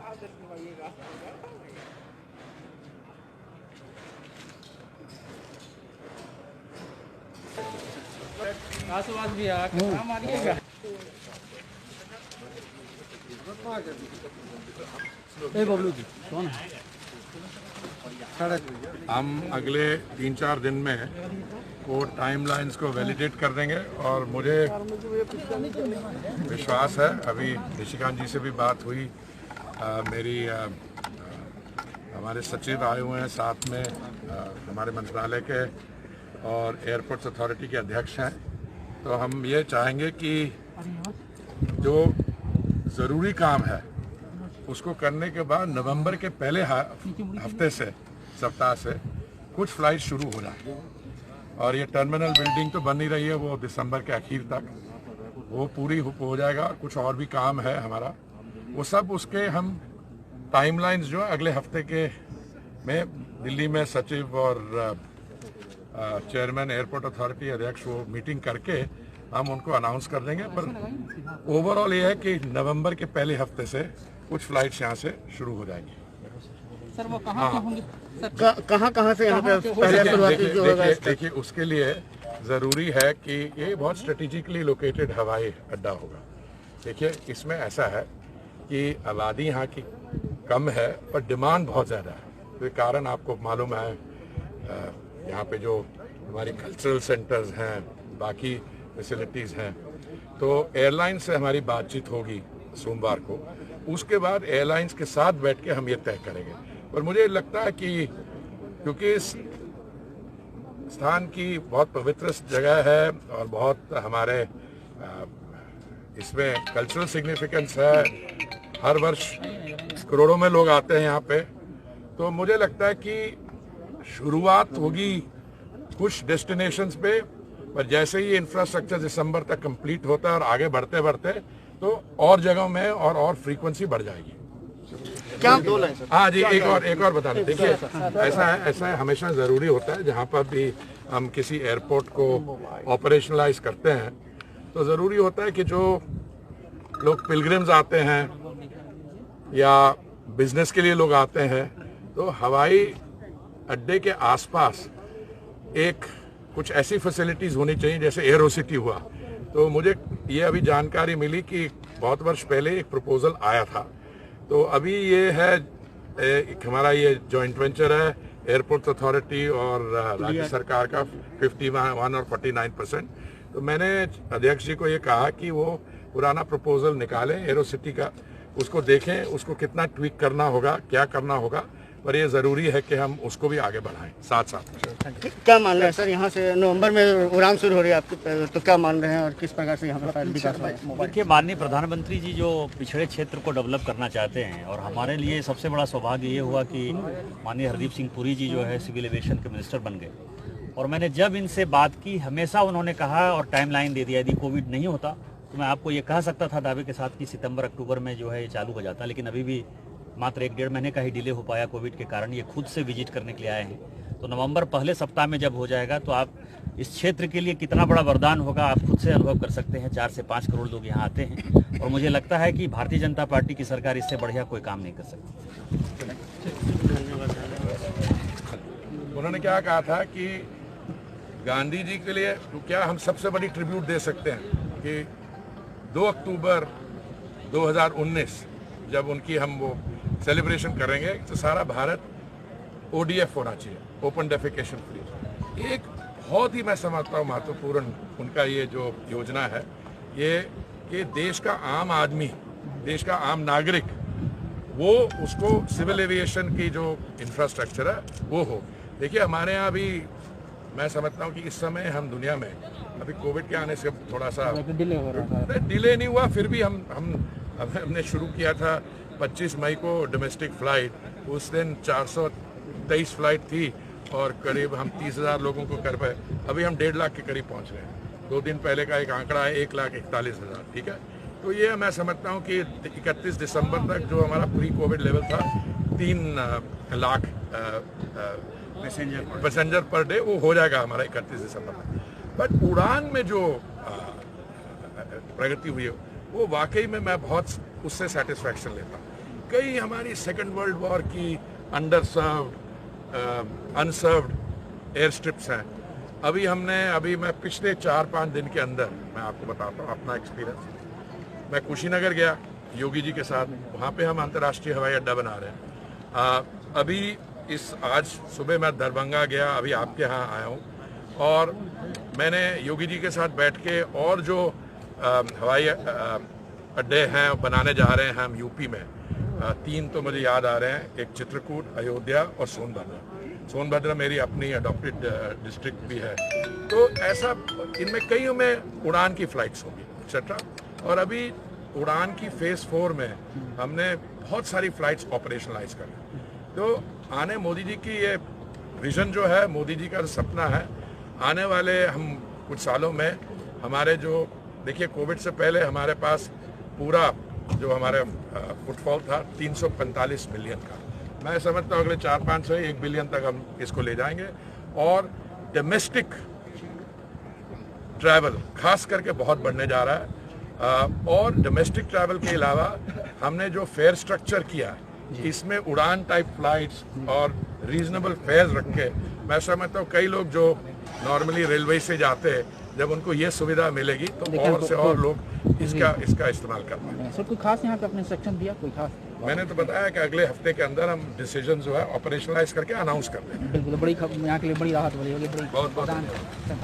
आसपास भी मारिएगा। बबलू जी कौन है? हम अगले 3-4 दिन में वो टाइमलाइंस को वैलिडेट कर देंगे और मुझे विश्वास है, अभी निशिकांत जी से भी बात हुई, हमारे सचिव आए हुए हैं साथ में, हमारे मंत्रालय के और एयरपोर्ट्स अथॉरिटी के अध्यक्ष हैं। तो हम ये चाहेंगे कि जो ज़रूरी काम है उसको करने के बाद नवंबर के पहले हफ्ते से, सप्ताह से कुछ फ्लाइट शुरू हो जाए। और ये टर्मिनल बिल्डिंग तो बन ही रही है, वो दिसंबर के आखिर तक वो पूरी हो जाएगा। कुछ और भी काम है हमारा, वो सब उसके हम टाइमलाइंस जो है अगले हफ्ते के में दिल्ली में सचिव और चेयरमैन एयरपोर्ट अथॉरिटी अध्यक्ष वो मीटिंग करके हम उनको अनाउंस कर देंगे। पर ओवरऑल ये है कि नवंबर के पहले हफ्ते से कुछ फ्लाइट्स यहाँ से शुरू हो जाएंगी। सर वो कहाँ होंगे? कहाँ से यहाँ पे पहले शुरुआती जो होगा? देखिए उसके लिए ज़रूरी है कि ये बहुत स्ट्रेटेजिकली लोकेटेड हवाई अड्डा होगा। देखिए इसमें ऐसा है कि आबादी यहाँ की कम है पर डिमांड बहुत ज़्यादा है। तो कारण आपको मालूम है, यहाँ पे जो हमारी कल्चरल सेंटर्स हैं, बाकी फैसिलिटीज़ हैं, तो एयरलाइन से हमारी बातचीत होगी सोमवार को। उसके बाद एयरलाइंस के साथ बैठ के हम ये तय करेंगे। पर मुझे लगता है कि क्योंकि इस स्थान की बहुत पवित्र जगह है और बहुत हमारे इसमें कल्चरल सिग्निफिकेंस है, हर वर्ष करोड़ों में लोग आते हैं यहाँ पे, तो मुझे लगता है कि शुरुआत होगी कुछ डेस्टिनेशंस पे, पर जैसे ही इंफ्रास्ट्रक्चर दिसंबर तक कंप्लीट होता है और आगे बढ़ते बढ़ते तो और जगहों में और फ्रीक्वेंसी बढ़ जाएगी। क्या? हाँ जी, एक और बता दें। देखिए ऐसा है हमेशा ज़रूरी होता है जहाँ पर भी हम किसी एयरपोर्ट को ऑपरेशनलाइज करते हैं तो ज़रूरी होता है कि जो लोग पिलग्रिम्स आते हैं या बिजनेस के लिए लोग आते हैं, तो हवाई अड्डे के आसपास एक कुछ ऐसी फैसिलिटीज़ होनी चाहिए जैसे एयरोसिटी हुआ। तो मुझे ये अभी जानकारी मिली कि बहुत वर्ष पहले एक प्रपोजल आया था, तो अभी ये है एक हमारा ये जॉइंट वेंचर है एयरपोर्ट अथॉरिटी और राज्य सरकार का 51 और 49%। तो मैंने अध्यक्ष जी को ये कहा कि वो पुराना प्रपोजल निकालें एयरोसिटी का, उसको देखें, उसको कितना ट्वीक करना होगा, क्या करना होगा, पर ये ज़रूरी है कि हम उसको भी आगे बढ़ाएं साथ साथ। क्या मान रहे हैं सर, यहाँ से नवंबर में उड़ान शुरू हो रही है आपकी, तो क्या मान रहे हैं और किस प्रकार से यहाँ पर विकास होगा? देखिए माननीय प्रधानमंत्री जी जो पिछड़े क्षेत्र को डेवलप करना चाहते हैं, और हमारे लिए सबसे बड़ा सौभाग्य ये हुआ कि माननीय हरदीप सिंह पुरी जी जो है सिविल एविएशन के मिनिस्टर बन गए। और मैंने जब इनसे बात की हमेशा उन्होंने कहा और टाइमलाइन दे दिया, यदि कोविड नहीं होता तो मैं आपको ये कह सकता था दावे के साथ कि सितंबर अक्टूबर में जो है ये चालू हो जाता, लेकिन अभी भी मात्र 1-1.5 महीने का ही डिले हो पाया कोविड के कारण। ये खुद से विजिट करने के लिए आए हैं, तो नवंबर पहले सप्ताह में जब हो जाएगा तो आप इस क्षेत्र के लिए कितना बड़ा वरदान होगा आप खुद से अनुभव कर सकते हैं। 4 से 5 करोड़ लोग यहाँ आते हैं और मुझे लगता है कि भारतीय जनता पार्टी की सरकार इससे बढ़िया कोई काम नहीं कर सकती। उन्होंने क्या कहा था कि गांधी जी के लिए तो क्या हम सबसे बड़ी ट्रिब्यूट दे सकते हैं कि 2 अक्टूबर 2019 जब उनकी हम वो सेलिब्रेशन करेंगे तो सारा भारत ODF होना चाहिए, ओपन डेफिकेशन फ्री। एक बहुत ही मैं समझता हूँ महत्वपूर्ण उनका ये जो योजना है, ये कि देश का आम आदमी, देश का आम नागरिक वो उसको सिविल एविएशन की जो इंफ्रास्ट्रक्चर है वो हो। देखिए हमारे यहाँ भी मैं समझता हूँ कि इस समय हम दुनिया में अभी कोविड के आने से थोड़ा सा डिले नहीं हुआ, फिर भी हमने शुरू किया था 25 मई को डोमेस्टिक फ्लाइट, उस दिन 423 फ्लाइट थी और करीब हम 30,000 लोगों को कर पाए। अभी हम 1.5 लाख के करीब पहुंच रहे हैं। 2 दिन पहले का एक आंकड़ा है 1,41,000, ठीक है। तो ये मैं समझता हूँ कि 31 दिसंबर तक जो हमारा प्री कोविड लेवल था 3 लाख पैसेंजर पर डे, वो हो जाएगा हमारा 31 दिसंबर तक। बट उड़ान में जो प्रगति हुई है वो वाकई में मैं बहुत उससे सेटिस्फैक्शन लेता हूँ। कई हमारी सेकेंड वर्ल्ड वॉर की under served unserved air strips हैं। अभी मैं पिछले 4-5 दिन के अंदर मैं आपको बताता हूँ अपना एक्सपीरियंस। मैं कुशीनगर गया योगी जी के साथ, वहाँ पे हम अंतर्राष्ट्रीय हवाई अड्डा बना रहे हैं। अभी आज सुबह मैं दरभंगा गया, अभी आपके यहाँ आया हूँ और मैंने योगी जी के साथ बैठ के और जो हवाई अड्डे हैं बनाने जा रहे हैं हम यूपी में, 3 तो मुझे याद आ रहे हैं, एक चित्रकूट, अयोध्या और सोनभद्र मेरी अपनी अडॉप्टेड डिस्ट्रिक्ट भी है। तो ऐसा इनमें कई में उड़ान की फ्लाइट्स होंगी एक्सेट्रा। और अभी उड़ान की फेज 4 में हमने बहुत सारी फ्लाइट्स ऑपरेशनलाइज कर ली। तो आने मोदी जी की ये विजन जो है, मोदी जी का सपना है, आने वाले हम कुछ सालों में हमारे जो देखिए कोविड से पहले हमारे पास पूरा जो हमारे फुटफॉल था 345 मिलियन का। मैं समझता हूँ अगले 4-5 से 1 बिलियन तक हम इसको ले जाएंगे। और डोमेस्टिक ट्रैवल खास करके बहुत बढ़ने जा रहा है। और डोमेस्टिक ट्रैवल के अलावा हमने जो फेयर स्ट्रक्चर किया है, इसमें उड़ान टाइप फ्लाइट्स और रीजनेबल फेयर रख के, मैं समझता हूँ कई लोग जो नॉर्मली रेलवे से जाते हैं, जब उनको ये सुविधा मिलेगी तो और से और लोग इसका इस्तेमाल कर पाएंगे। सर कोई खास यहाँ पे अपने सेक्शन दिया कोई खास? मैंने तो बताया कि अगले हफ्ते के अंदर हम डिसीजन जो है ऑपरेशनलाइज करके अनाउंस कर देंगे। बिल्कुल, बड़ी यहाँ के लिए बड़ी राहत हो रही होगी। बहुत बहुत धन्यवाद।